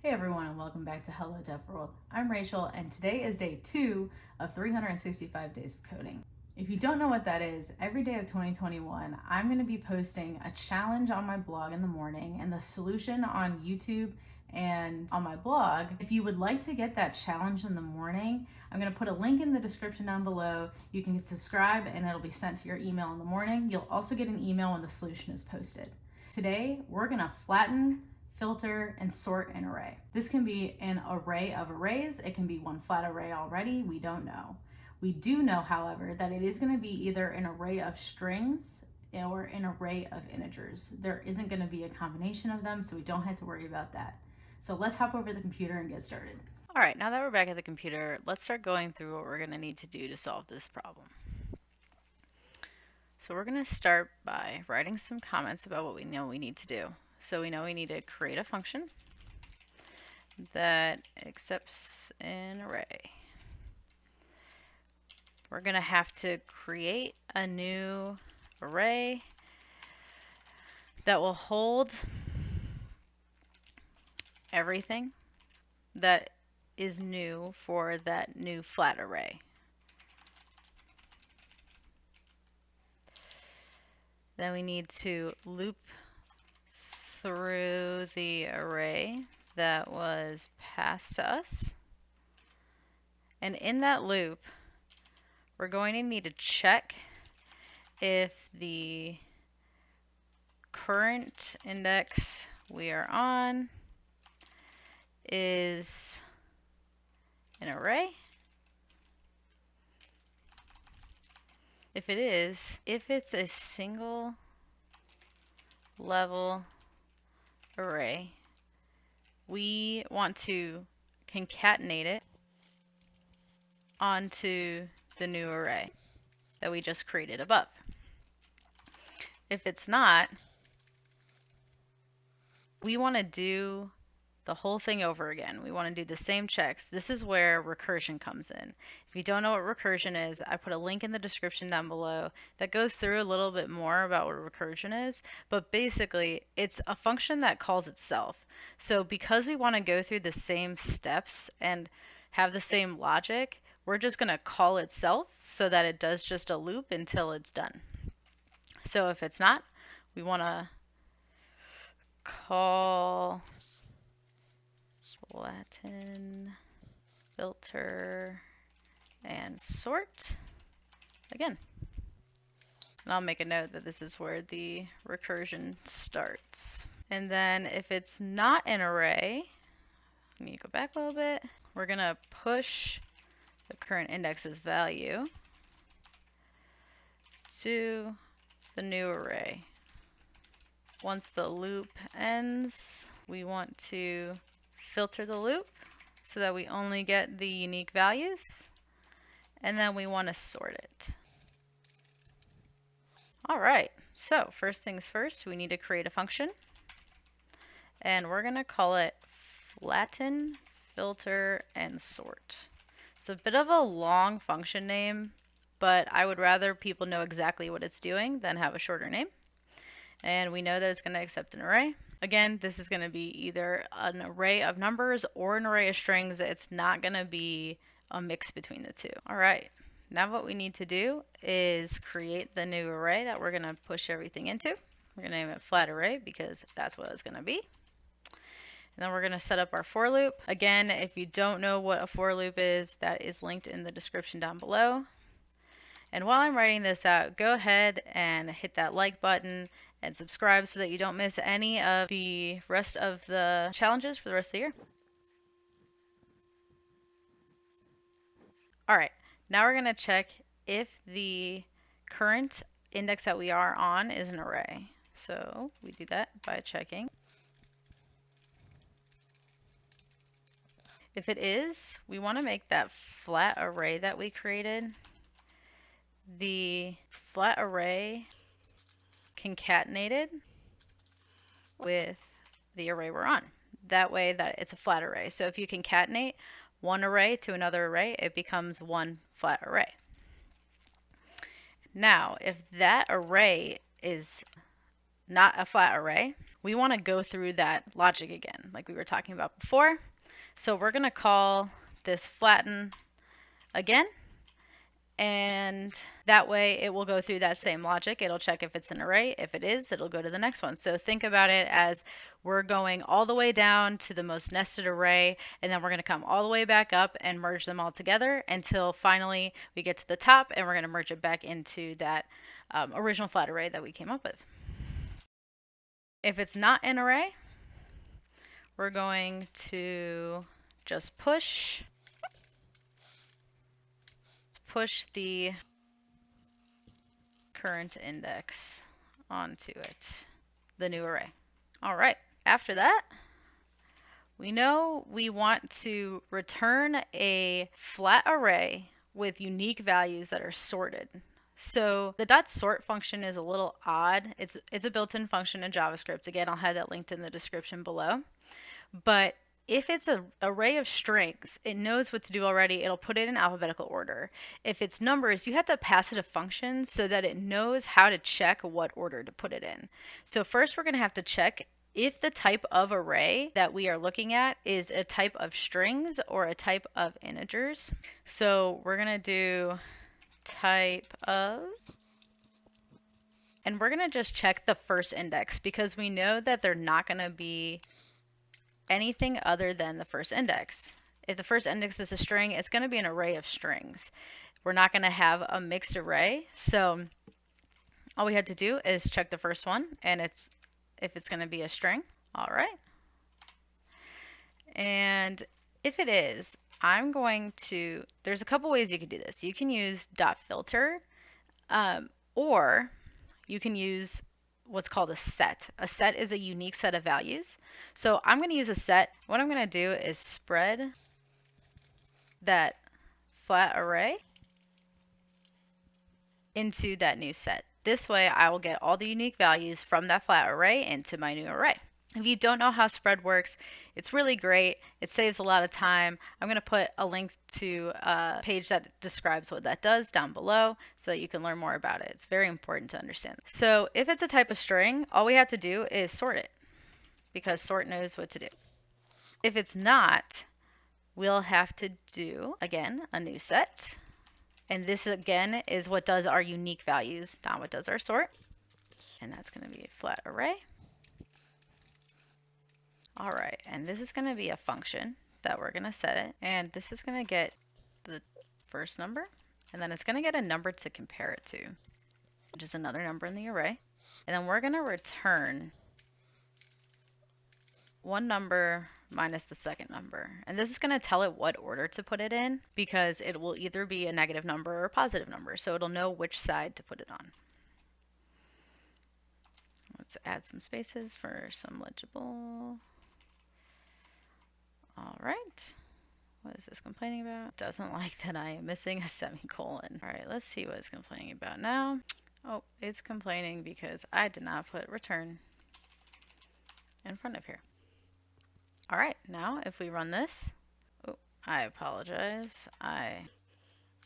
Hey everyone, and welcome back to Hello Dev World. I'm Rachel, and today is day 2 of 365 days of coding. If you don't know what that is, every day of 2021, I'm going to be posting a challenge on my blog in the morning and the solution on YouTube and on my blog. If you would like to get that challenge in the morning, I'm going to put a link in the description down below. You can subscribe and it'll be sent to your email in the morning. You'll also get an email when the solution is posted. Today, we're going to flatten, filter, and sort an array. This can be an array of arrays. It can be one flat array already. We don't know. We do know, however, that it is going to be either an array of strings or an array of integers. There isn't going to be a combination of them, so we don't have to worry about that. So let's hop over to the computer and get started. All right, now that we're back at the computer, let's start going through what we're going to need to do to solve this problem. So we're going to start by writing some comments about what we know we need to do. So we know we need to create a function that accepts an array. We're going to have to create a new array that will hold everything that is new for that new flat array. Then we need to loop through the array that was passed to us. And in that loop, we're going to need to check if the current index we are on is an array. If it is, if it's a single level array, we want to concatenate it onto the new array that we just created above. If it's not, we want to do the whole thing over again. We want to do the same checks. This is where recursion comes in. If you don't know what recursion is, I put a link in the description down below that goes through a little bit more about what recursion is, but basically it's a function that calls itself. So because we want to go through the same steps and have the same logic, we're just going to call itself so that it does just a loop until it's done. So if it's not, we want to call Flatten, filter, and sort again. And I'll make a note that this is where the recursion starts. And then if it's not an array, I need to go back a little bit. We're going to push the current index's value to the new array. Once the loop ends, we want to filter the loop so that we only get the unique values, and then we want to sort it. All right, so first things first, we need to create a function, and we're going to call it flatten, filter, and sort. It's a bit of a long function name, but I would rather people know exactly what it's doing than have a shorter name. And we know that it's going to accept an array. Again, this is going to be either an array of numbers or an array of strings. It's not going to be a mix between the two. All right, now what we need to do is create the new array that we're going to push everything into. We're going to name it flat array because that's what it's going to be. And then we're going to set up our for loop. Again, if you don't know what a for loop is, that is linked in the description down below. And while I'm writing this out, go ahead and hit that like button and subscribe so that you don't miss any of the rest of the challenges for the rest of the year. All right, now we're going to check if the current index that we are on is an array. So we do that by checking. If it is, we want to make that flat array that we created the flat array concatenated with the array we're on. That way that it's a flat array. So if you concatenate one array to another array, it becomes one flat array. Now, if that array is not a flat array, we want to go through that logic again, like we were talking about before. So we're going to call this flatten again. And that way it will go through that same logic. It'll check if it's an array. If it is, it'll go to the next one. So think about it as we're going all the way down to the most nested array, and then we're going to come all the way back up and merge them all together until finally we get to the top, and we're going to merge it back into that original flat array that we came up with. If it's not an array, we're going to just push the current index onto it, the new array. All right, after that, we know we want to return a flat array with unique values that are sorted. So the .sort function is a little odd. It's a built-in function in JavaScript. Again, I'll have that linked in the description below. But if it's an array of strings, it knows what to do already. It'll put it in alphabetical order. If it's numbers, you have to pass it a function so that it knows how to check what order to put it in. So first we're going to have to check if the type of array that we are looking at is a type of strings or a type of integers. So we're going to do type of, and we're going to just check the first index because we know that they're not going to be anything other than the first index. If the first index is a string, it's going to be an array of strings. We're not going to have a mixed array. So all we had to do is check the first one, and if it's going to be a string. All right. And if it is, I'm going to, there's a couple ways you could do this. You can use .filter, or you can use what's called a set. A set is a unique set of values. So I'm going to use a set. What I'm going to do is spread that flat array into that new set. This way I will get all the unique values from that flat array into my new array. If you don't know how spread works, it's really great. It saves a lot of time. I'm going to put a link to a page that describes what that does down below so that you can learn more about it. It's very important to understand. So if it's a type of string, all we have to do is sort it because sort knows what to do. If it's not, we'll have to do, again, a new set. And this, again, is what does our unique values, not what does our sort. And that's going to be a flat array. All right, and this is going to be a function that we're going to set it, and this is going to get the first number, and then it's going to get a number to compare it to, which is another number in the array. And then we're going to return one number minus the second number. And this is going to tell it what order to put it in because it will either be a negative number or a positive number, so it'll know which side to put it on. Let's add some spaces for some legible. All right, what is this complaining about? Doesn't like that I am missing a semicolon. All right, let's see what it's complaining about now. Oh, it's complaining because I did not put return in front of here. All right, now if we run this, oh, I apologize. I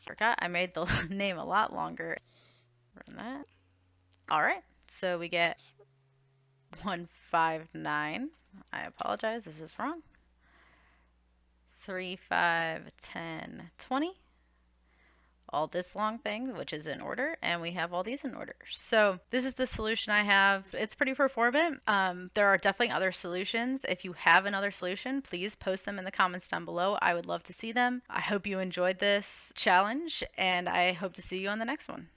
forgot I made the name a lot longer. Run that. All right, so we get 159. I apologize, this is wrong. 3, 5, 10, 20. All this long thing, which is in order, and we have all these in order. So this is the solution I have. It's pretty performant. There are definitely other solutions. If you have another solution, please post them in the comments down below. I would love to see them. I hope you enjoyed this challenge, and I hope to see you on the next one.